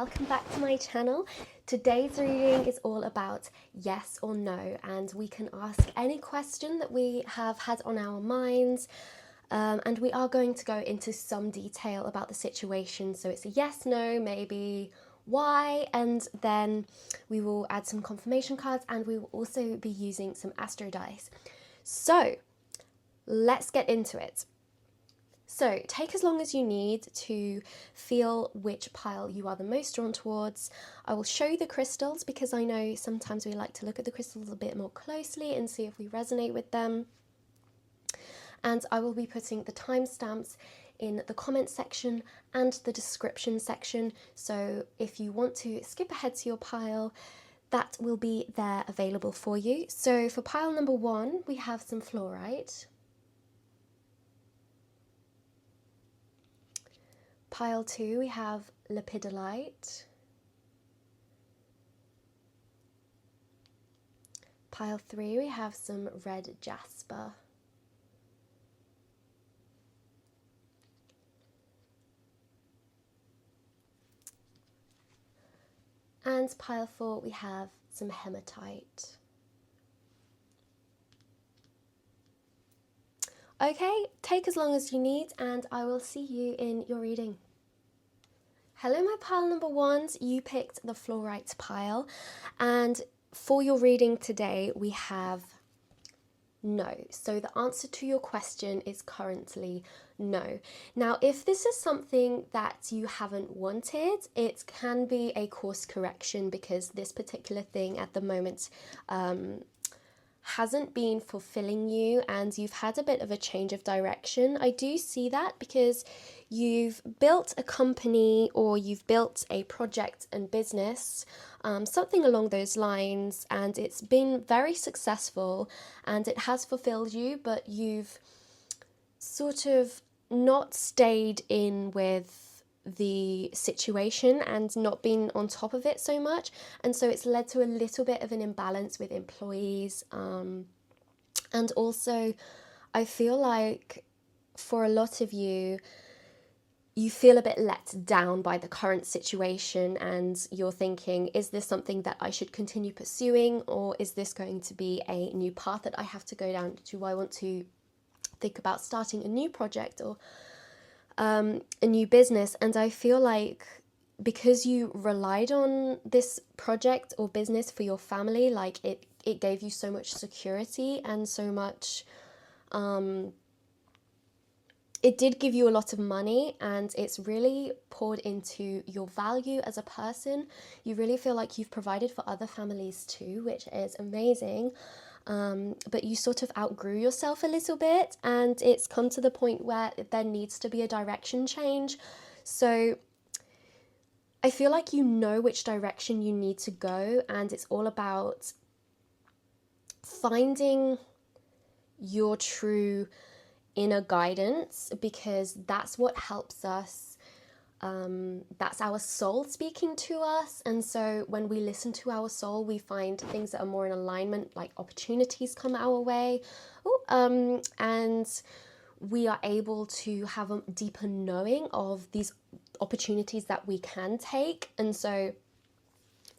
welcome back to my channel. Today's reading is all about yes or no, and we can ask any question that we have had on our minds, and we are going to go into some detail about the situation. So it's a yes, no, maybe, why, and then we will add some confirmation cards, and we will also be using some Astro dice. So let's get into it. So take as long as you need to feel which pile you are the most drawn towards. I will show you the crystals because I know sometimes we like to look at the crystals a bit more closely and see if we resonate with them. And I will be putting the timestamps in the comment section and the description section. So if you want to skip ahead to your pile, that will be there available for you. So for pile number 1, we have some fluorite. Pile 2, we have lepidolite. Pile 3, we have some red jasper. And pile 4, we have some hematite. Okay, take as long as you need and I will see you in your reading. Hello my pile number 1s, you picked the fluorite pile, and for your reading today we have no. So the answer to your question is currently no. Now if this is something that you haven't wanted, it can be a course correction because this particular thing at the moment hasn't been fulfilling you and you've had a bit of a change of direction. I do see that because you've built a company or you've built a project and business, something along those lines, and it's been very successful and it has fulfilled you, but you've sort of not stayed in with the situation and not been on top of it so much, and so it's led to a little bit of an imbalance with employees, and also I feel like for a lot of you, you feel a bit let down by the current situation and you're thinking, is this something that I should continue pursuing, or is this going to be a new path that I have to go down? Do I want to think about starting a new project or a new business? And I feel like because you relied on this project or business for your family, like it gave you so much security and so much, it did give you a lot of money and it's really poured into your value as a person. You really feel like you've provided for other families too, which is amazing. But you sort of outgrew yourself a little bit and it's come to the point where there needs to be a direction change. So I feel like you know which direction you need to go, and it's all about finding your true inner guidance, because that's what helps us. That's our soul speaking to us, and so when we listen to our soul, we find things that are more in alignment, like opportunities come our way, and we are able to have a deeper knowing of these opportunities that we can take. And so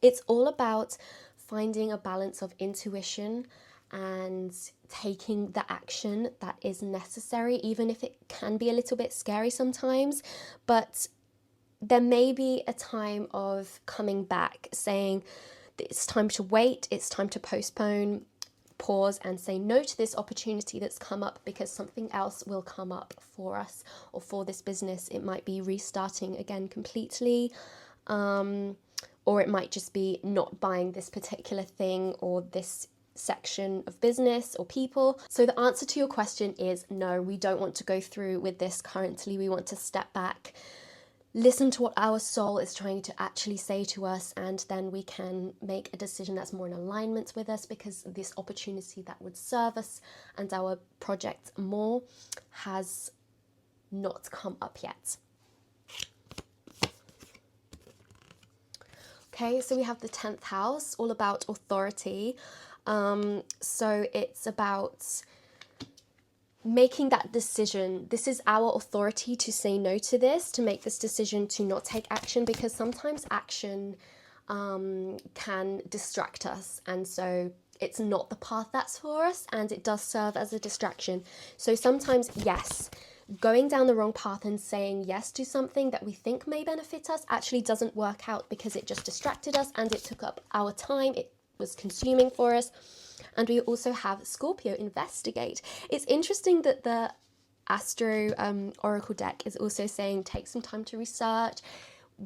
it's all about finding a balance of intuition and taking the action that is necessary, even if it can be a little bit scary sometimes. But there may be a time of coming back, saying it's time to wait, it's time to postpone, pause and say no to this opportunity that's come up, because something else will come up for us or for this business. It might be restarting again completely, or it might just be not buying this particular thing or this section of business or people. So the answer to your question is no, we don't want to go through with this currently. We want to step back, listen to what our soul is trying to actually say to us, and then we can make a decision that's more in alignment with us, because this opportunity that would serve us and our project more has not come up yet. Okay, so we have the 10th house, all about authority. So it's about making that decision. This is our authority to say no to this, to make this decision to not take action, because sometimes action can distract us, and so it's not the path that's for us, and it does serve as a distraction. So sometimes, yes, going down the wrong path and saying yes to something that we think may benefit us actually doesn't work out, because it just distracted us and it took up our time, it was consuming for us. And we also have Scorpio, investigate. It's interesting that the Astro Oracle deck is also saying take some time to research,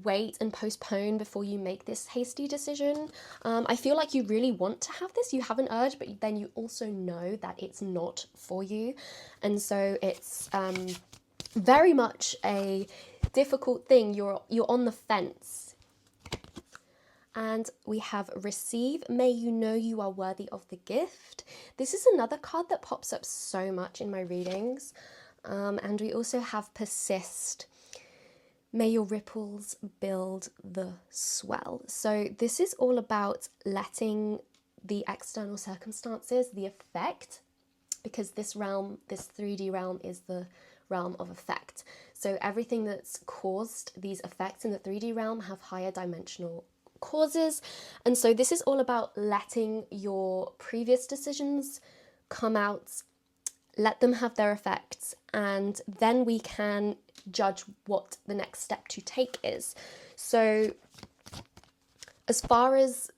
wait and postpone before you make this hasty decision. I feel like you really want to have this, you have an urge, but then you also know that it's not for you. And so it's very much a difficult thing. You're on the fence. And we have receive, may you know you are worthy of the gift. This is another card that pops up so much in my readings. And we also have persist, may your ripples build the swell. So this is all about letting the external circumstances, the effect, because this realm, this 3D realm, is the realm of effect. So everything that's caused these effects in the 3D realm have higher dimensional causes. And so this is all about letting your previous decisions come out, let them have their effects, and then we can judge what the next step to take is. So as far as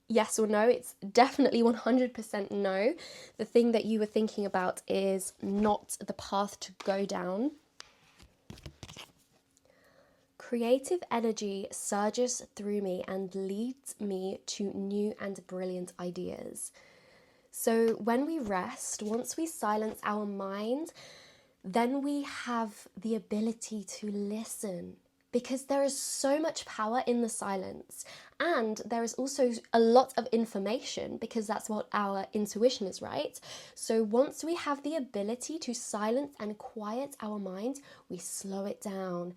yes or no, it's definitely 100% no. The thing that you were thinking about is not the path to go down. Creative energy surges through me and leads me to new and brilliant ideas. So when we rest, once we silence our mind, then we have the ability to listen, because there is so much power in the silence, and there is also a lot of information, because that's what our intuition is, right? So once we have the ability to silence and quiet our mind, we slow it down.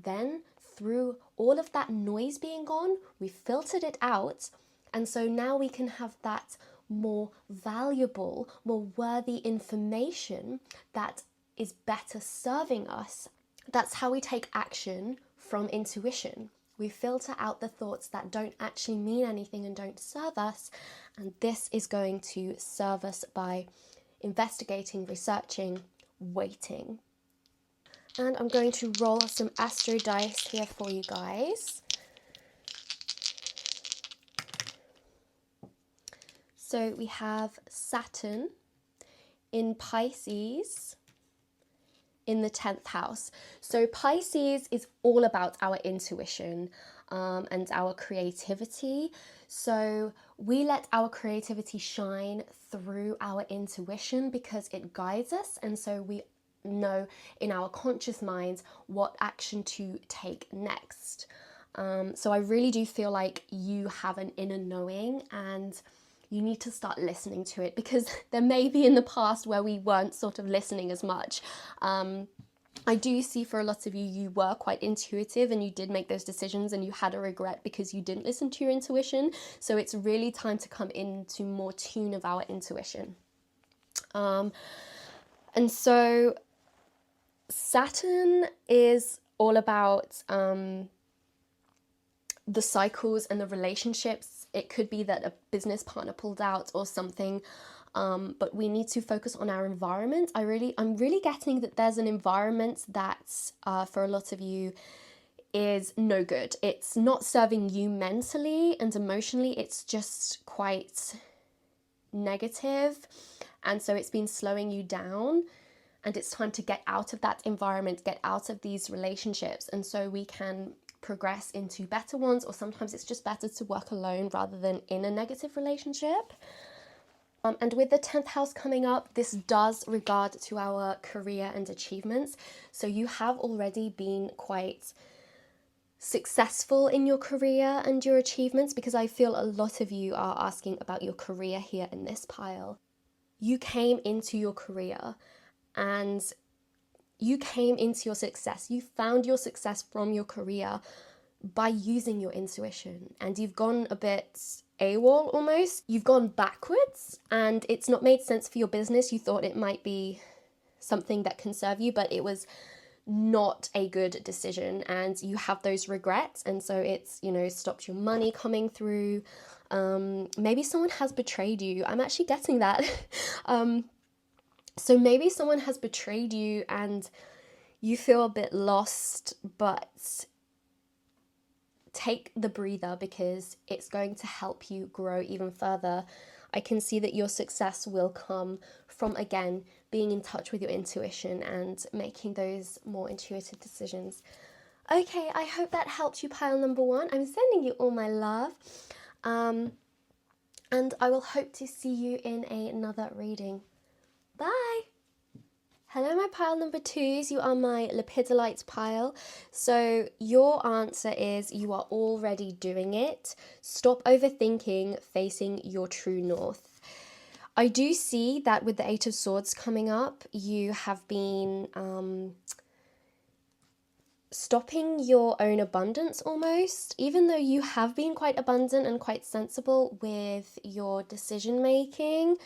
Then through all of that noise being gone, we filtered it out, and so now we can have that more valuable, more worthy information that is better serving us. That's how we take action from intuition. We filter out the thoughts that don't actually mean anything and don't serve us, and this is going to serve us by investigating, researching, waiting. And I'm going to roll some Astro dice here for you guys. So we have Saturn in Pisces in the 10th house. So Pisces is all about our intuition and our creativity. So we let our creativity shine through our intuition because it guides us, and so we know in our conscious minds what action to take next. So I really do feel like you have an inner knowing, and you need to start listening to it, because there may be in the past where we weren't sort of listening as much. I do see for a lot of you, you were quite intuitive and you did make those decisions and you had a regret because you didn't listen to your intuition. So it's really time to come into more tune of our intuition. And so Saturn is all about the cycles and the relationships. It could be that a business partner pulled out or something, but we need to focus on our environment. I'm really getting that there's an environment that for a lot of you is no good. It's not serving you mentally and emotionally. It's just quite negative, and so it's been slowing you down. And it's time to get out of that environment, get out of these relationships, and so we can progress into better ones, or sometimes it's just better to work alone rather than in a negative relationship. And with the 10th house coming up, this does regard to our career and achievements. So you have already been quite successful in your career and your achievements, because I feel a lot of you are asking about your career here in this pile. You came into your career and you came into your success. You found your success from your career by using your intuition, and you've gone a bit AWOL almost. You've gone backwards and it's not made sense for your business. You thought it might be something that can serve you, but it was not a good decision and you have those regrets, and so it's, you know, stopped your money coming through. Maybe someone has betrayed you. I'm actually getting that. So maybe someone has betrayed you and you feel a bit lost, but take the breather because it's going to help you grow even further. I can see that your success will come from, again, being in touch with your intuition and making those more intuitive decisions. Okay, I hope that helped you, pile number 1. I'm sending you all my love. And I will hope to see you in another reading. Bye! Hello, my pile number 2s. You are my Lepidolite pile. So your answer is you are already doing it. Stop overthinking, facing your true north. I do see that with the 8 of Swords coming up, you have been stopping your own abundance almost, even though you have been quite abundant and quite sensible with your decision making.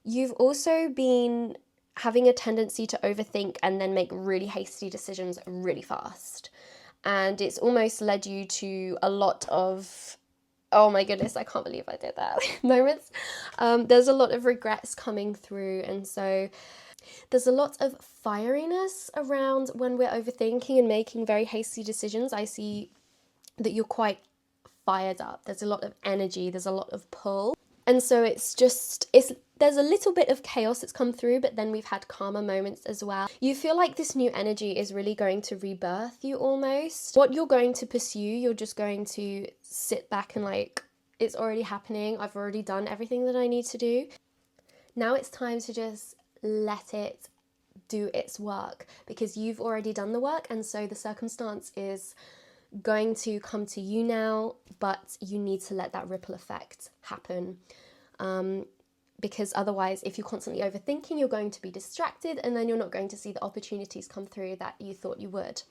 You've also been having a tendency to overthink and then make really hasty decisions really fast. And it's almost led you to a lot of, oh my goodness, I can't believe I did that moments. There's a lot of regrets coming through, and so there's a lot of fieriness around when we're overthinking and making very hasty decisions. I see that you're quite fired up. There's a lot of energy, there's a lot of pull. And so there's a little bit of chaos that's come through, but then we've had calmer moments as well. You feel like this new energy is really going to rebirth you almost. What you're going to pursue, you're just going to sit back and like, it's already happening. I've already done everything that I need to do. Now it's time to just let it do its work because you've already done the work, and so the circumstance is going to come to you now, but you need to let that ripple effect happen. Because otherwise, if you're constantly overthinking, you're going to be distracted and then you're not going to see the opportunities come through that you thought you would.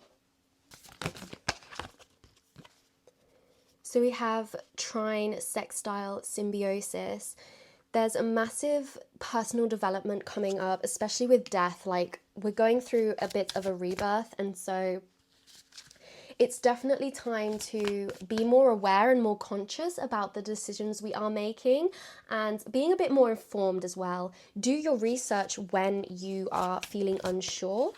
So we have trine, sextile, symbiosis. There's a massive personal development coming up, especially with death. Like, we're going through a bit of a rebirth, and so it's definitely time to be more aware and more conscious about the decisions we are making and being a bit more informed as well. Do your research when you are feeling unsure.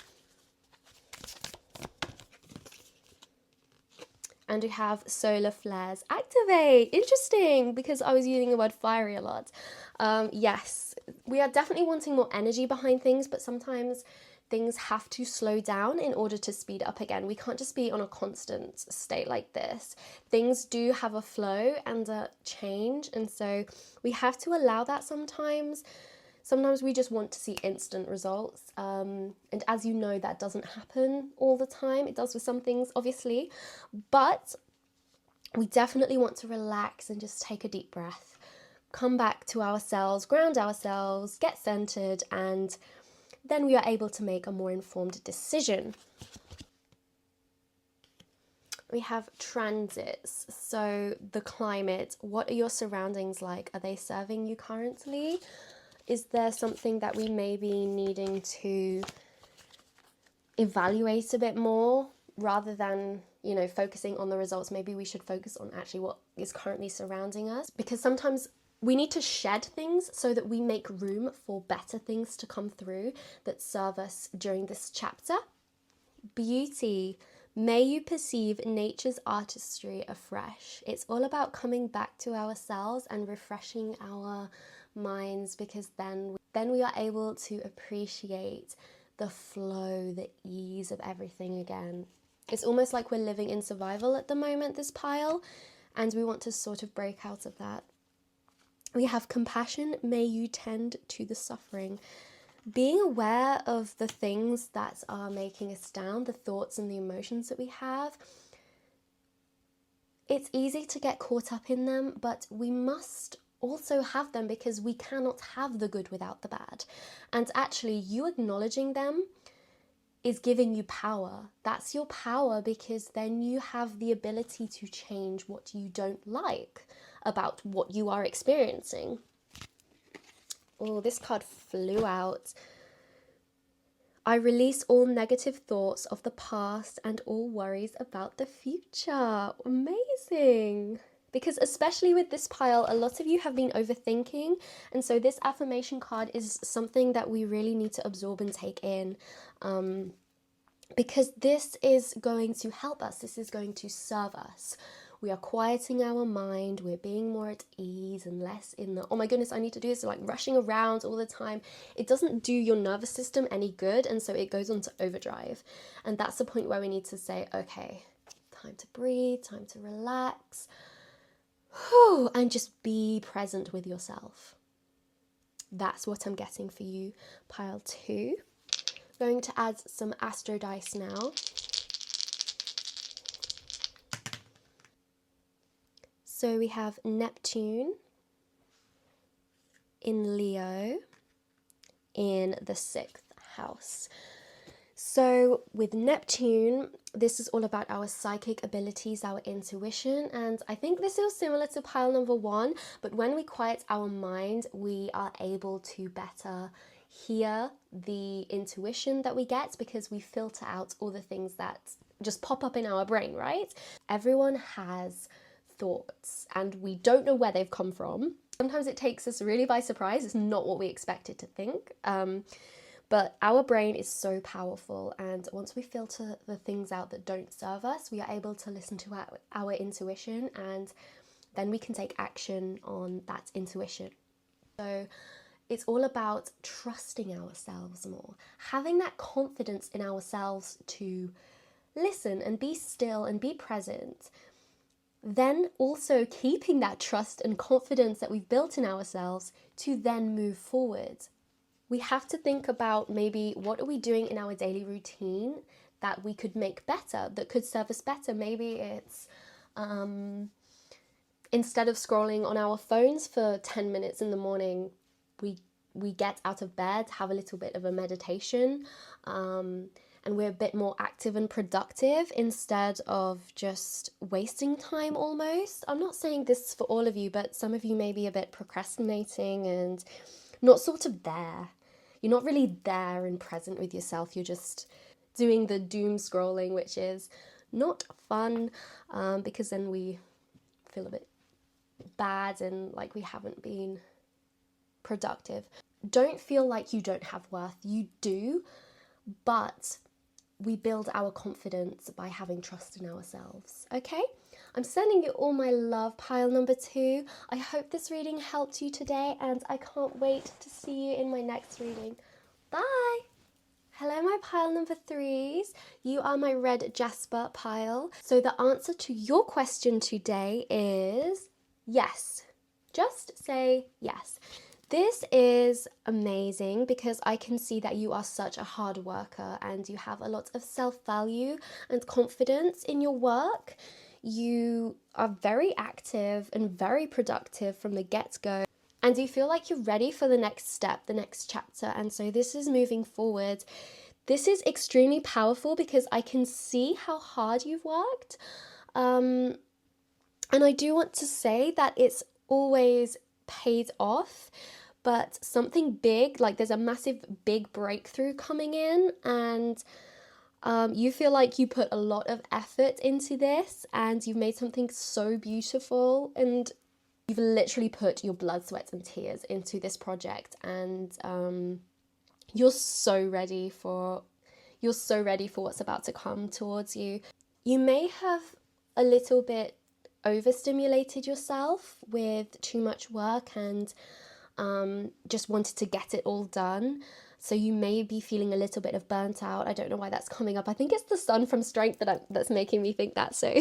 And we have solar flares activate. Interesting, because I was using the word fiery a lot. Yes, we are definitely wanting more energy behind things, but sometimes things have to slow down in order to speed up again. We can't just be on a constant state like this. Things do have a flow and a change, and so we have to allow that sometimes. Sometimes we just want to see instant results, and as you know, that doesn't happen all the time. It does with some things, obviously, but we definitely want to relax and just take a deep breath, come back to ourselves, ground ourselves, get centered, and then we are able to make a more informed decision. We have transits, so the climate. What are your surroundings like? Are they serving you currently? Is there something that we may be needing to evaluate a bit more rather than, you know, focusing on the results? Maybe we should focus on actually what is currently surrounding us, because sometimes we need to shed things so that we make room for better things to come through that serve us during this chapter. Beauty. May you perceive nature's artistry afresh. It's all about coming back to ourselves and refreshing our minds, because then we are able to appreciate the flow, the ease of everything again. It's almost like we're living in survival at the moment, this pile, and we want to sort of break out of that. We have compassion. May you tend to the suffering. Being aware of the things that are making us down, the thoughts and the emotions that we have. It's easy to get caught up in them, but we must also have them, because we cannot have the good without the bad. And actually, you acknowledging them is giving you power. That's your power, because then you have the ability to change what you don't like about what you are experiencing. Oh, this card flew out. I release all negative thoughts of the past and all worries about the future. Amazing. Because especially with this pile, a lot of you have been overthinking. And so this affirmation card is something that we really need to absorb and take in. Because this is going to help us. This is going to serve us. We are quieting our mind. We're being more at ease and less in the, oh my goodness, I need to do this, like rushing around all the time. It doesn't do your nervous system any good. And so it goes on to overdrive. And that's the point where we need to say, okay, time to breathe, time to relax. And just be present with yourself. That's what I'm getting for you, pile 2. Going to add some Astro dice now. So we have Neptune in Leo in the 6th house. So with Neptune, this is all about our psychic abilities, our intuition, and I think this is similar to pile number 1, but when we quiet our mind, we are able to better hear the intuition that we get because we filter out all the things that just pop up in our brain, right? Everyone has thoughts and we don't know where they've come from. Sometimes it takes us really by surprise. It's not what we expected to think. But our brain is so powerful, and once we filter the things out that don't serve us, we are able to listen to our intuition, and then we can take action on that intuition. So it's all about trusting ourselves more, having that confidence in ourselves to listen and be still and be present. Then also keeping that trust and confidence that we've built in ourselves to then move forward. We have to think about maybe what are we doing in our daily routine that we could make better, that could serve us better. Maybe it's instead of scrolling on our phones for 10 minutes in the morning, we get out of bed, have a little bit of a meditation, and we're a bit more active and productive instead of just wasting time almost. I'm not saying this for all of you, but some of you may be a bit procrastinating and not sort of there. You're not really there and present with yourself. You're just doing the doom scrolling, which is not fun because then we feel a bit bad and like we haven't been productive. Don't feel like you don't have worth. You do, but we build our confidence by having trust in ourselves, okay? I'm sending you all my love, pile number 2. I hope this reading helped you today, and I can't wait to see you in my next reading. Bye! Hello, my pile number 3s. You are my red Jasper pile. So the answer to your question today is yes. Just say yes. This is amazing because I can see that you are such a hard worker and you have a lot of self-value and confidence in your work. You are very active and very productive from the get-go, and you feel like you're ready for the next step, the next chapter. And so this is moving forward. This is extremely powerful because I can see how hard you've worked. And I do want to say that it's always paid off, but something big, like there's a massive big breakthrough coming in, and you feel like you put a lot of effort into this and you've made something so beautiful, and you've literally put your blood, sweat and tears into this project, and you're so ready for what's about to come towards you. You may have a little bit overstimulated yourself with too much work and just wanted to get it all done. So you may be feeling a little bit of burnt out. I don't know why that's coming up. I think it's the sun from Strength that's making me think that. So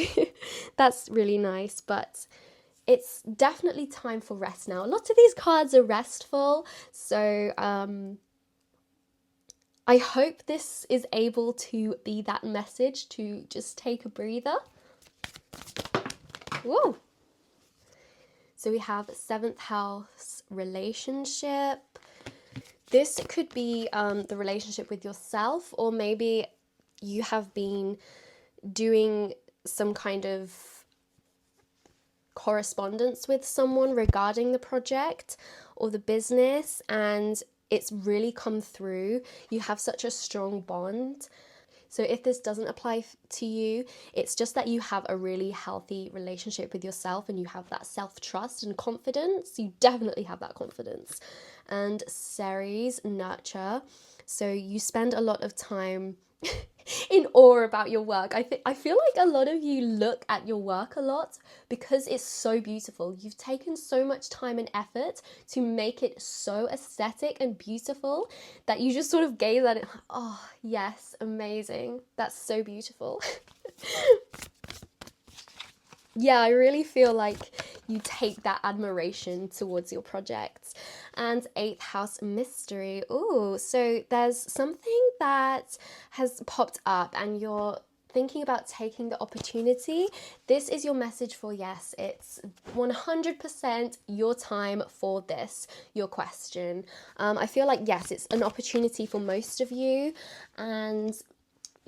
that's really nice. But it's definitely time for rest now. A lot of these cards are restful. So I hope this is able to be that message to just take a breather. Whoa. So we have 7th house relationship. This could be the relationship with yourself, or maybe you have been doing some kind of correspondence with someone regarding the project or the business, and it's really come through. You have such a strong bond. So if this doesn't apply to you, it's just that you have a really healthy relationship with yourself and you have that self-trust and confidence. You definitely have that confidence. And Ceres, nurture. So you spend a lot of time in awe about your work. I feel like a lot of you look at your work a lot because it's so beautiful. You've taken so much time and effort to make it so aesthetic and beautiful that you just sort of gaze at it. Oh, yes, amazing. That's so beautiful. Yeah, I really feel like you take that admiration towards your projects. And 8th house mystery. Ooh, so there's something that has popped up and you're thinking about taking the opportunity. This is your message for yes, it's 100% your time for this, your question. I feel like yes, it's an opportunity for most of you, and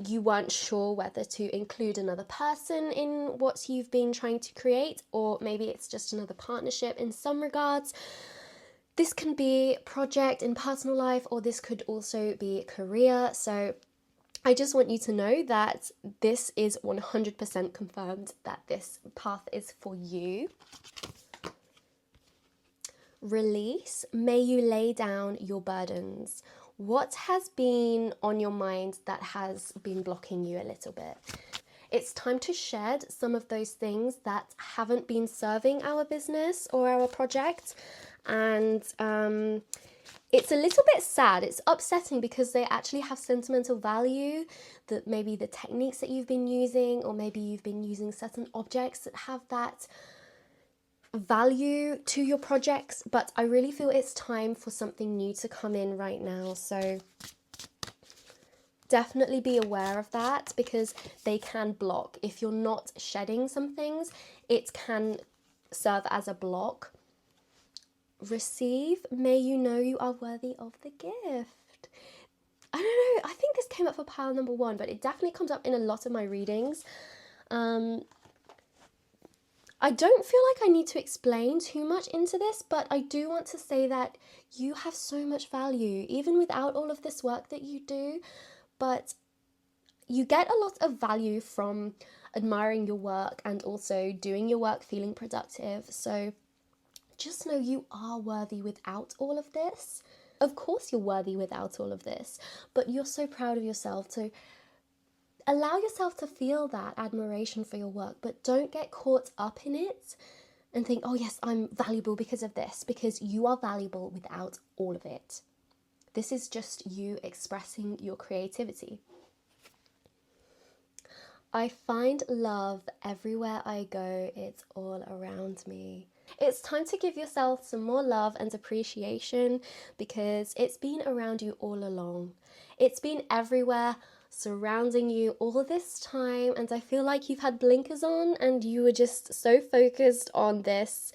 you weren't sure whether to include another person in what you've been trying to create, or maybe it's just another partnership in some regards. This can be project in personal life, or this could also be career. So I just want you to know that this is 100% confirmed that this path is for you. Release. May you lay down your burdens. What has been on your mind that has been blocking you a little bit? It's time to shed some of those things that haven't been serving our business or our project. And it's a little bit sad. It's upsetting because they actually have sentimental value, that maybe the techniques that you've been using, or maybe you've been using certain objects that have that value to your projects, but I really feel it's time for something new to come in right now. So definitely be aware of that, because they can block. If you're not shedding some things, it can serve as a block. Receive. May you know you are worthy of the gift. I don't know, I think this came up for pile number 1, but it definitely comes up in a lot of my readings. I don't feel like I need to explain too much into this, but I do want to say that you have so much value, even without all of this work that you do. But you get a lot of value from admiring your work and also doing your work feeling productive. So just know you are worthy without all of this. Of course you're worthy without all of this, but you're so proud of yourself to allow yourself to feel that admiration for your work, but don't get caught up in it and think, oh yes, I'm valuable because of this, because you are valuable without all of it. This is just you expressing your creativity. I find love everywhere I go. It's all around me. It's time to give yourself some more love and appreciation, because it's been around you all along. It's been everywhere, surrounding you all this time, and I feel like you've had blinkers on and you were just so focused on this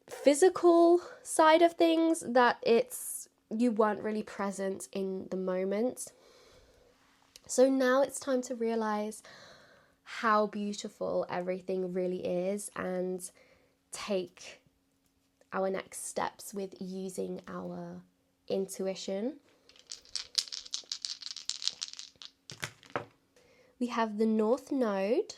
physical side of things that you weren't really present in the moment. So now it's time to realize how beautiful everything really is and take our next steps with using our intuition. We have the North Node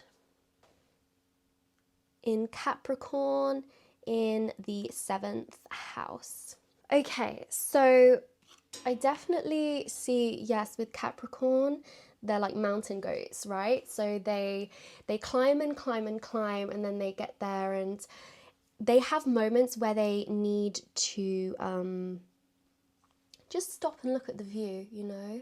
in Capricorn in the 7th house. Okay, so I definitely see, yes, with Capricorn, they're like mountain goats, right? So they climb and climb and climb, and then they get there, and they have moments where they need to just stop and look at the view, you know?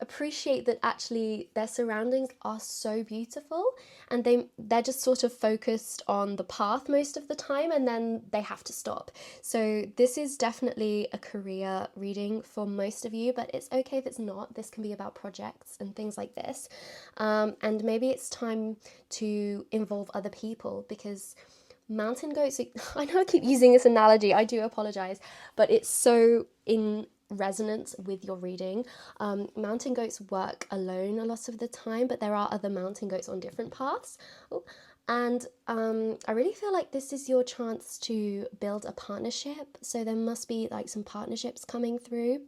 Appreciate that actually their surroundings are so beautiful, and they're just sort of focused on the path most of the time, and then they have to stop. So this is definitely a career reading for most of you, but it's okay if it's not. This can be about projects and things like this, and maybe it's time to involve other people, because mountain goats, I know I keep using this analogy, I do apologize, but it's so in resonance with your reading. Mountain goats work alone a lot of the time, but there are other mountain goats on different paths. And I really feel like this is your chance to build a partnership. So there must be like some partnerships coming through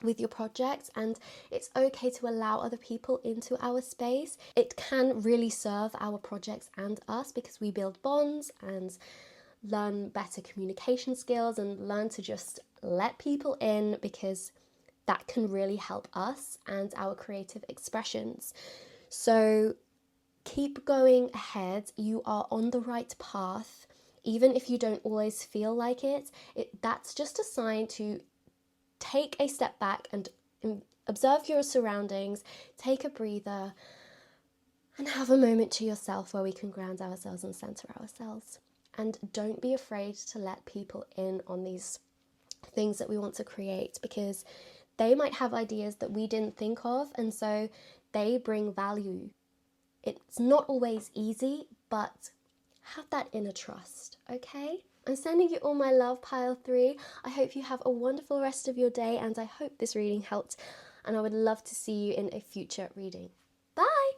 with your project, and it's okay to allow other people into our space. It can really serve our projects and us because we build bonds and learn better communication skills and learn to just let people in, because that can really help us and our creative expressions. So keep going ahead. You are on the right path. Even if you don't always feel like it, that's just a sign to take a step back and observe your surroundings, take a breather, and have a moment to yourself where we can ground ourselves and center ourselves. And don't be afraid to let people in on these things that we want to create, because they might have ideas that we didn't think of, and so they bring value. It's not always easy, but have that inner trust, okay? I'm sending you all my love, pile 3. I hope you have a wonderful rest of your day, and I hope this reading helped, and I would love to see you in a future reading. Bye!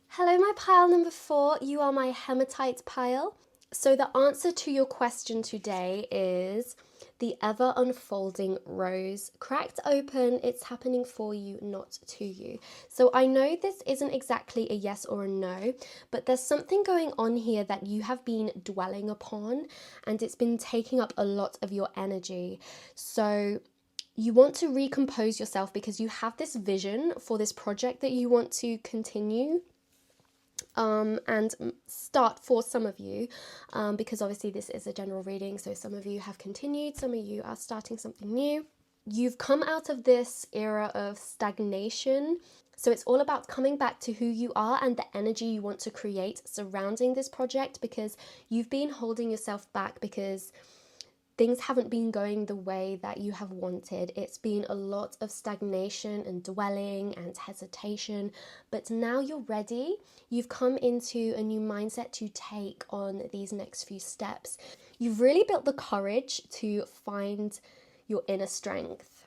Hello, my pile number 4. You are my Hematite pile. So the answer to your question today is the ever unfolding rose. Cracked open, it's happening for you, not to you. So I know this isn't exactly a yes or a no, but there's something going on here that you have been dwelling upon, and it's been taking up a lot of your energy. So you want to recompose yourself because you have this vision for this project that you want to continue and start for some of you, because obviously this is a general reading, so some of you have continued, some of you are starting something new. You've come out of this era of stagnation, so it's all about coming back to who you are and the energy you want to create surrounding this project, because you've been holding yourself back because things haven't been going the way that you have wanted. It's been a lot of stagnation and dwelling and hesitation, but now you're ready. You've come into a new mindset to take on these next few steps. You've really built the courage to find your inner strength.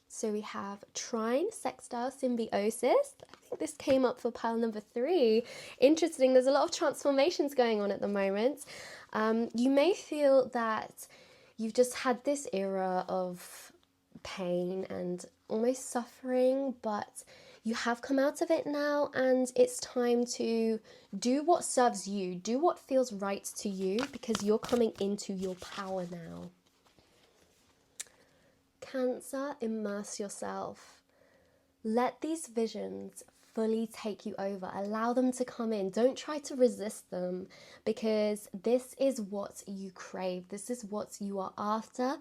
So we have trine, sextile, symbiosis. I think this came up for pile number 3. Interesting, there's a lot of transformations going on at the moment. You may feel that you've just had this era of pain and almost suffering, but you have come out of it now, and it's time to do what serves you, do what feels right to you, because you're coming into your power now. Cancer, immerse yourself. Let these visions fully take you over. Allow them to come in. Don't try to resist them, because this is what you crave. This is what you are after.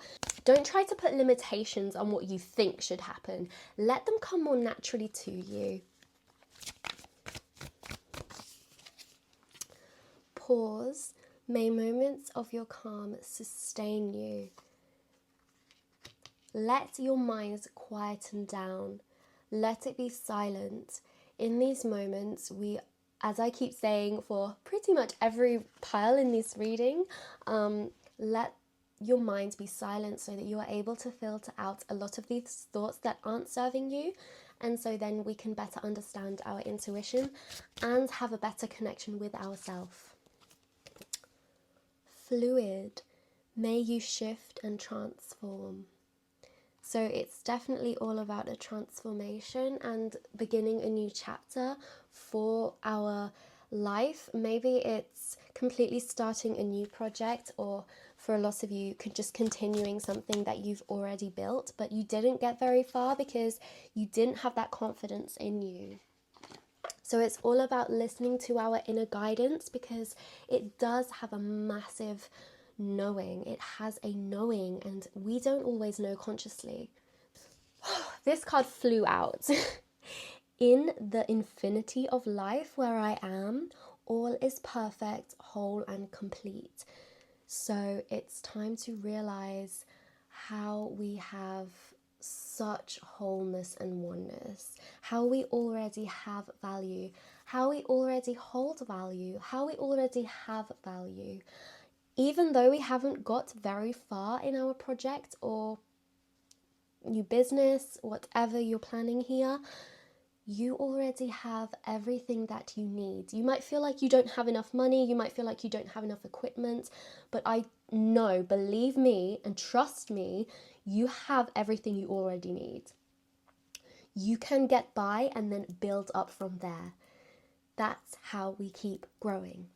Don't try to put limitations on what you think should happen. Let them come more naturally to you. Pause. May moments of your calm sustain you. Let your mind quieten down. Let it be silent. In these moments, as I keep saying for pretty much every pile in this reading, let your mind be silent so that you are able to filter out a lot of these thoughts that aren't serving you. And so then we can better understand our intuition and have a better connection with ourselves. Fluid, may you shift and transform. So it's definitely all about a transformation and beginning a new chapter for our life. Maybe it's completely starting a new project, or for a lot of you, just continuing something that you've already built, but you didn't get very far because you didn't have that confidence in you. So it's all about listening to our inner guidance, because it does have a massive knowing. It has a knowing, and we don't always know consciously. This card flew out. In the infinity of life where I am, all is perfect, whole and complete. So it's time to realize how we have such wholeness and oneness, how we already have value, how we already hold value, how we already have value. Even though we haven't got very far in our project or new business, whatever you're planning here, you already have everything that you need. You might feel like you don't have enough money, you might feel like you don't have enough equipment, but I know, believe me and trust me, you have everything you already need. You can get by and then build up from there. That's how we keep growing.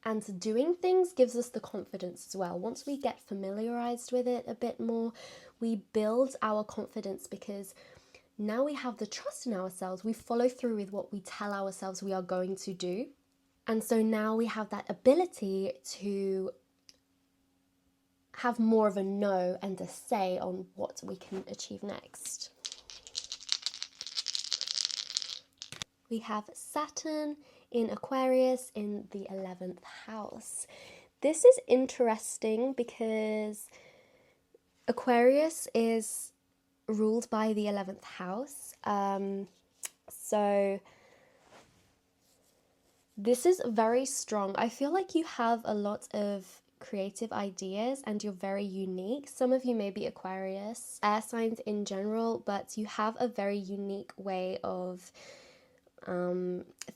And doing things gives us the confidence as well. Once we get familiarized with it a bit more, we build our confidence because now we have the trust in ourselves. We follow through with what we tell ourselves we are going to do. And so now we have that ability to have more of a know and a say on what we can achieve next. We have Saturn in Aquarius in the 11th house. This is interesting because Aquarius is ruled by the 11th house. So this is very strong. I feel like you have a lot of creative ideas and you're very unique. Some of you may be Aquarius, air signs in general, but you have a very unique way of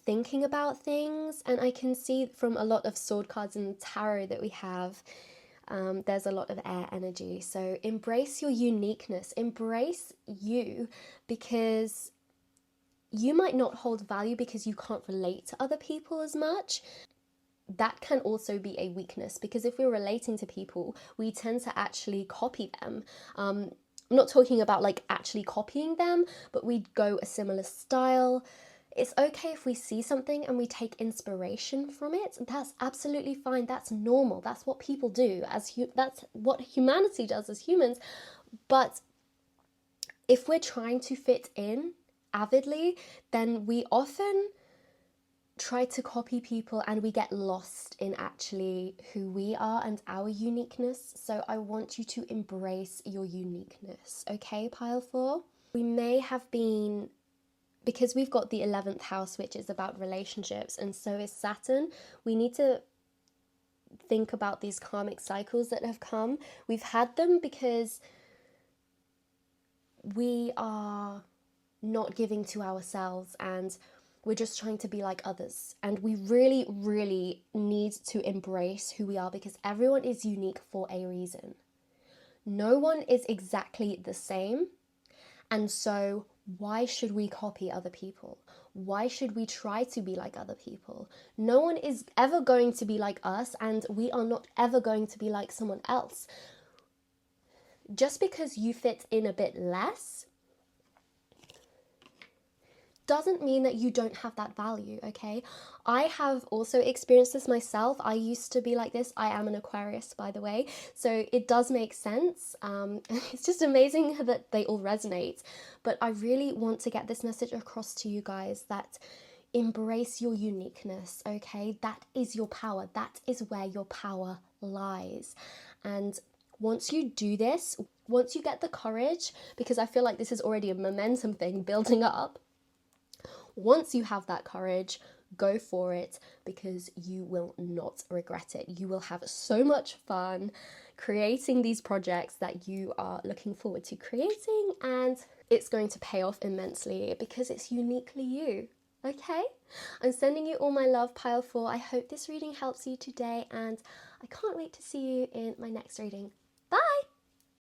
thinking about things. And I can see from a lot of sword cards in the tarot that we have, there's a lot of air energy. So embrace your uniqueness, embrace you, because you might not hold value because you can't relate to other people as much. That can also be a weakness, because if we're relating to people, we tend to actually copy them. I'm not talking about like actually copying them, but we go a similar style. It's okay if we see something and we take inspiration from it. That's absolutely fine. That's normal. That's what people do. That's what humanity does as humans. But if we're trying to fit in avidly, then we often try to copy people and we get lost in actually who we are and our uniqueness. So I want you to embrace your uniqueness. Okay, pile 4? We may have been, because we've got the 11th house, which is about relationships, and so is Saturn, we need to think about these karmic cycles that have come. We've had them because we are not giving to ourselves and we're just trying to be like others. And we really, really need to embrace who we are, because everyone is unique for a reason. No one is exactly the same. And so why should we copy other people? Why should we try to be like other people? No one is ever going to be like us, and we are not ever going to be like someone else. Just because you fit in a bit less doesn't mean that you don't have that value, okay? I have also experienced this myself. I used to be like this. I am an Aquarius, by the way, so it does make sense. It's just amazing that they all resonate. But I really want to get this message across to you guys that embrace your uniqueness, okay? That is your power. That is where your power lies. And once you do this, once you get the courage, because I feel like this is already a momentum thing building up, once you have that courage, go for it, because you will not regret it. You will have so much fun creating these projects that you are looking forward to creating, and it's going to pay off immensely because it's uniquely you. Okay? I'm sending you all my love, pile 4. I hope this reading helps you today, and I can't wait to see you in my next reading.